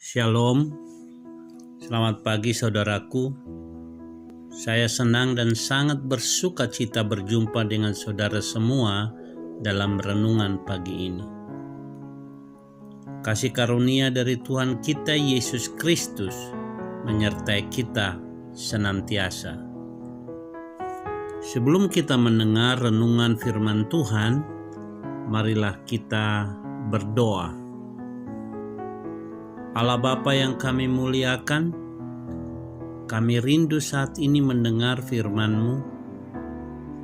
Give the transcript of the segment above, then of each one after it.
Shalom, selamat pagi saudaraku. Saya senang dan sangat bersuka cita berjumpa dengan saudara semua dalam renungan pagi ini. Kasih karunia dari Tuhan kita Yesus Kristus menyertai kita senantiasa. Sebelum kita mendengar renungan firman Tuhan, marilah kita berdoa. Allah Bapa yang kami muliakan, kami rindu saat ini mendengar firman-Mu.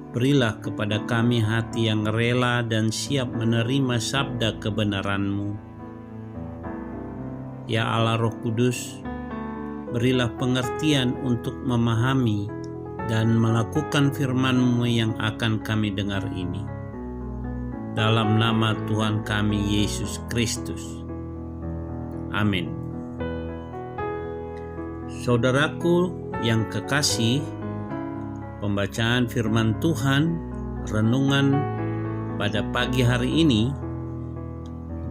Berilah kepada kami hati yang rela dan siap menerima sabda kebenaran-Mu. Ya Allah Roh Kudus, berilah pengertian untuk memahami dan melakukan firman-Mu yang akan kami dengar ini. Dalam nama Tuhan kami Yesus Kristus. Amin. Saudaraku yang kekasih, pembacaan firman Tuhan, renungan pada pagi hari ini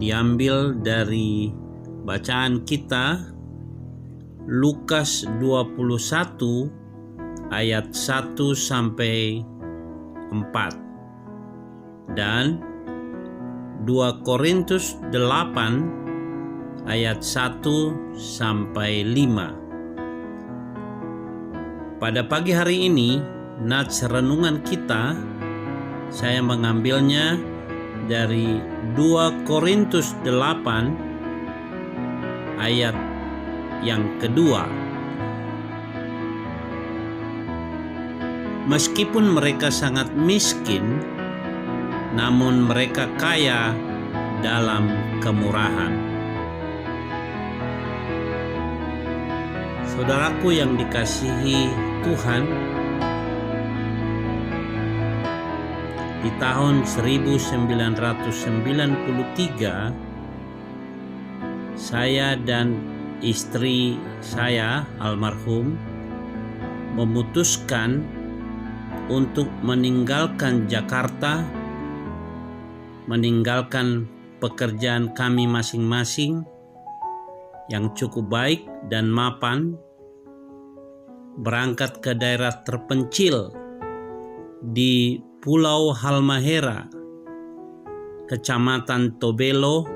diambil dari bacaan kita Lukas 21 ayat 1 sampai 4 dan 2 Korintus 8 ayat 1 sampai 5. Pada pagi hari ini, nats renungan kita, saya mengambilnya dari 2 Korintus 8 ayat yang kedua. Meskipun mereka sangat miskin, namun mereka kaya dalam kemurahan. Saudaraku yang dikasihi Tuhan, di tahun 1993 saya dan istri saya almarhum memutuskan untuk meninggalkan Jakarta, meninggalkan pekerjaan kami masing-masing yang cukup baik dan mapan, berangkat ke daerah terpencil di Pulau Halmahera, Kecamatan Tobelo,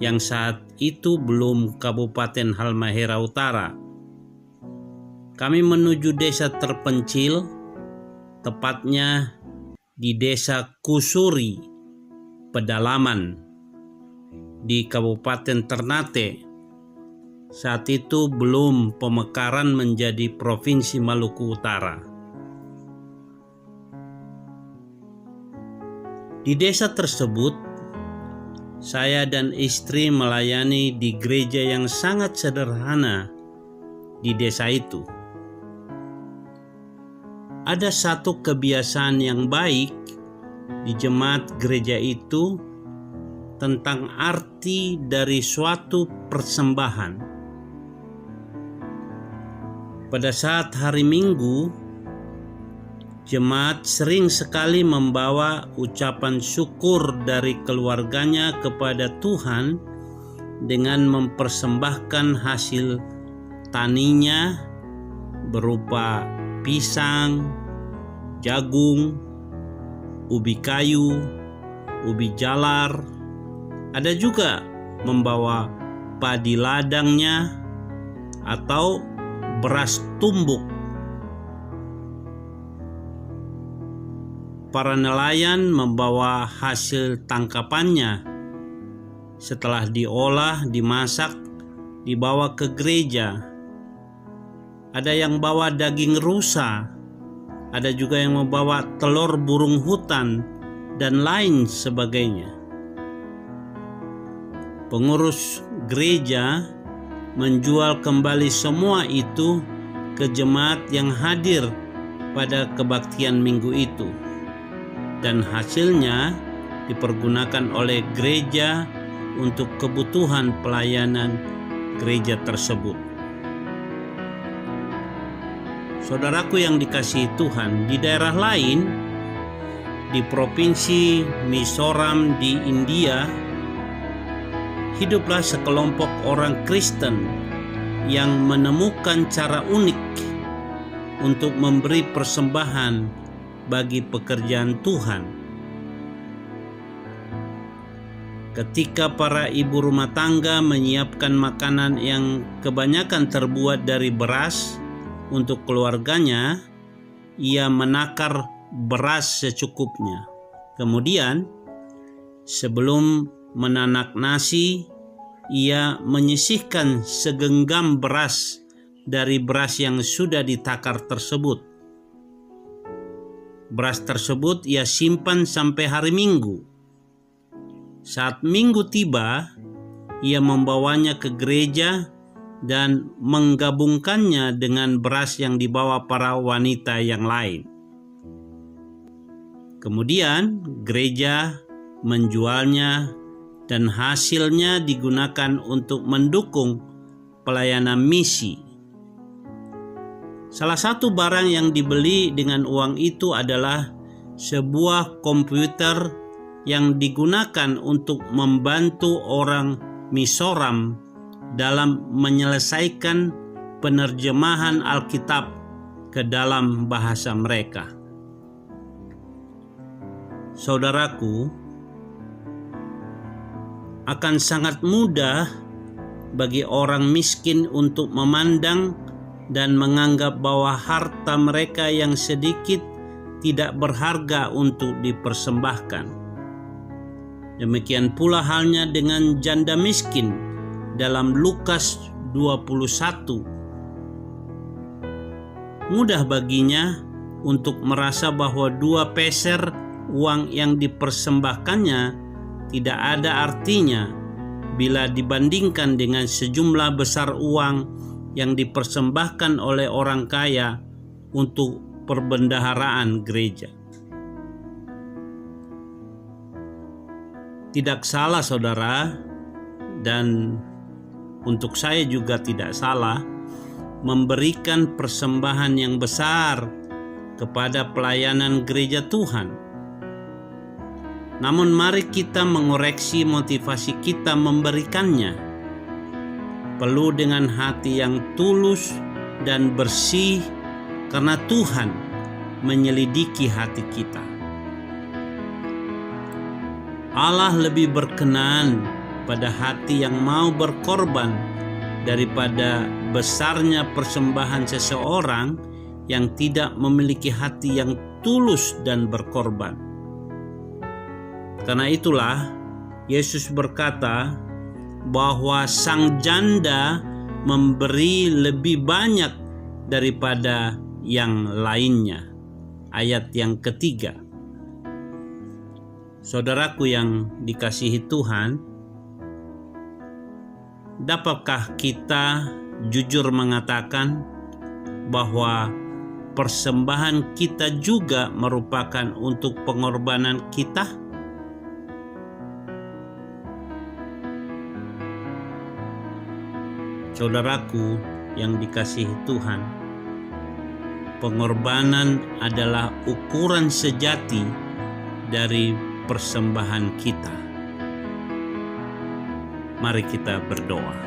yang saat itu belum Kabupaten Halmahera Utara. Kami menuju desa terpencil, tepatnya di Desa Kusuri, Pedalaman, di Kabupaten Ternate. Saat itu belum pemekaran menjadi Provinsi Maluku Utara. Di desa tersebut, saya dan istri melayani di gereja yang sangat sederhana di desa itu. Ada satu kebiasaan yang baik di jemaat gereja itu tentang arti dari suatu persembahan. Pada saat hari Minggu, jemaat sering sekali membawa ucapan syukur dari keluarganya kepada Tuhan dengan mempersembahkan hasil taninya berupa pisang, jagung, ubi kayu, ubi jalar. Ada juga membawa padi ladangnya atau beras tumbuk. Para nelayan membawa hasil tangkapannya. Setelah diolah, dimasak, dibawa ke gereja. Ada yang bawa daging rusa, ada juga yang membawa telur burung hutan, dan lain sebagainya. Pengurus gereja menjual kembali semua itu ke jemaat yang hadir pada kebaktian minggu itu, dan hasilnya dipergunakan oleh gereja untuk kebutuhan pelayanan gereja tersebut. Saudaraku yang dikasihi Tuhan, di daerah lain, di provinsi Mizoram di India, hiduplah sekelompok orang Kristen yang menemukan cara unik untuk memberi persembahan bagi pekerjaan Tuhan. Ketika para ibu rumah tangga menyiapkan makanan yang kebanyakan terbuat dari beras untuk keluarganya, ia menakar beras secukupnya. Kemudian, sebelum menanak nasi, ia menyisihkan segenggam beras dari beras yang sudah ditakar tersebut. Beras tersebut ia simpan sampai hari Minggu. Saat Minggu tiba, ia membawanya ke gereja dan menggabungkannya dengan beras yang dibawa para wanita yang lain. Kemudian gereja menjualnya dan hasilnya digunakan untuk mendukung pelayanan misi. Salah satu barang yang dibeli dengan uang itu adalah sebuah komputer yang digunakan untuk membantu orang Mizoram dalam menyelesaikan penerjemahan Alkitab ke dalam bahasa mereka. Saudaraku, akan sangat mudah bagi orang miskin untuk memandang dan menganggap bahwa harta mereka yang sedikit tidak berharga untuk dipersembahkan. Demikian pula halnya dengan janda miskin dalam Lukas 21. Mudah baginya untuk merasa bahwa 2 peser uang yang dipersembahkannya tidak ada artinya bila dibandingkan dengan sejumlah besar uang yang dipersembahkan oleh orang kaya untuk perbendaharaan gereja. Tidak salah saudara, dan untuk saya juga tidak salah, memberikan persembahan yang besar kepada pelayanan gereja Tuhan. Namun mari kita mengoreksi motivasi kita memberikannya. Perlu dengan hati yang tulus dan bersih, karena Tuhan menyelidiki hati kita. Allah lebih berkenan pada hati yang mau berkorban daripada besarnya persembahan seseorang yang tidak memiliki hati yang tulus dan berkorban. Karena itulah Yesus berkata bahwa sang janda memberi lebih banyak daripada yang lainnya. Ayat yang ketiga. Saudaraku yang dikasihi Tuhan, dapatkah kita jujur mengatakan bahwa persembahan kita juga merupakan untuk pengorbanan kita? Saudaraku yang dikasihi Tuhan, pengorbanan adalah ukuran sejati dari persembahan kita. Mari kita berdoa.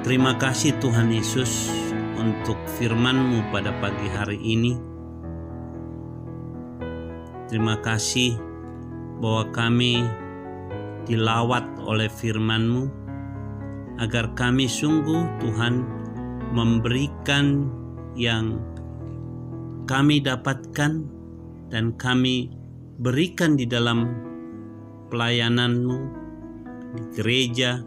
Terima kasih Tuhan Yesus untuk firman-Mu pada pagi hari ini. Terima kasih bahwa kami dilawat oleh firman-Mu, agar kami sungguh Tuhan memberikan yang kami dapatkan dan kami berikan di dalam pelayanan-Mu di gereja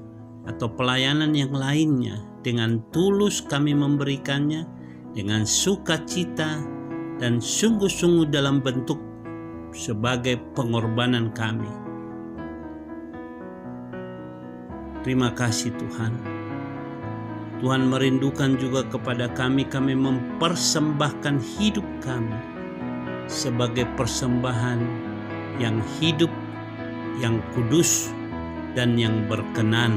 atau pelayanan yang lainnya. Dengan tulus kami memberikannya, dengan sukacita dan sungguh-sungguh dalam bentuk sebagai pengorbanan kami. Terima kasih Tuhan. Tuhan merindukan juga kepada kami mempersembahkan hidup kami sebagai persembahan yang hidup, yang kudus, dan yang berkenan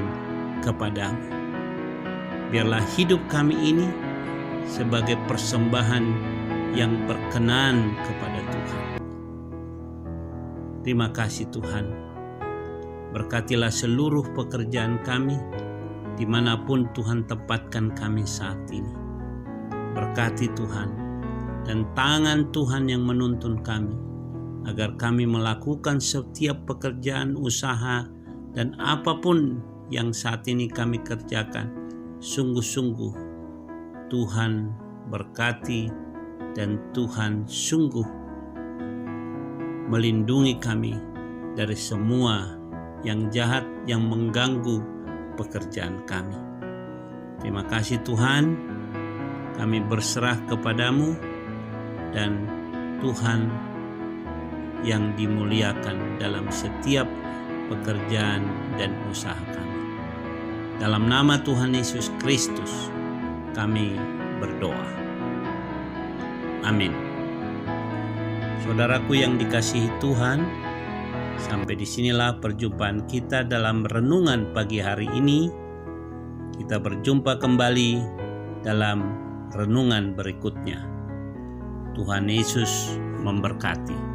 kepadamu. Biarlah hidup kami ini sebagai persembahan yang berkenan kepada Tuhan. Terima kasih Tuhan. Berkatilah seluruh pekerjaan kami, dimanapun Tuhan tempatkan kami saat ini. Berkati Tuhan, dan tangan Tuhan yang menuntun kami, agar kami melakukan setiap pekerjaan usaha dan apapun yang saat ini kami kerjakan, sungguh-sungguh Tuhan berkati dan Tuhan sungguh melindungi kami dari semua yang jahat yang mengganggu pekerjaan kami. Terima kasih Tuhan, kami berserah kepadamu, dan Tuhan yang dimuliakan dalam setiap pekerjaan dan usaha kami. Dalam nama Tuhan Yesus Kristus kami berdoa. Amin. Saudaraku yang dikasihi Tuhan, sampai disinilah perjumpaan kita dalam renungan pagi hari ini. Kita berjumpa kembali dalam renungan berikutnya. Tuhan Yesus memberkati.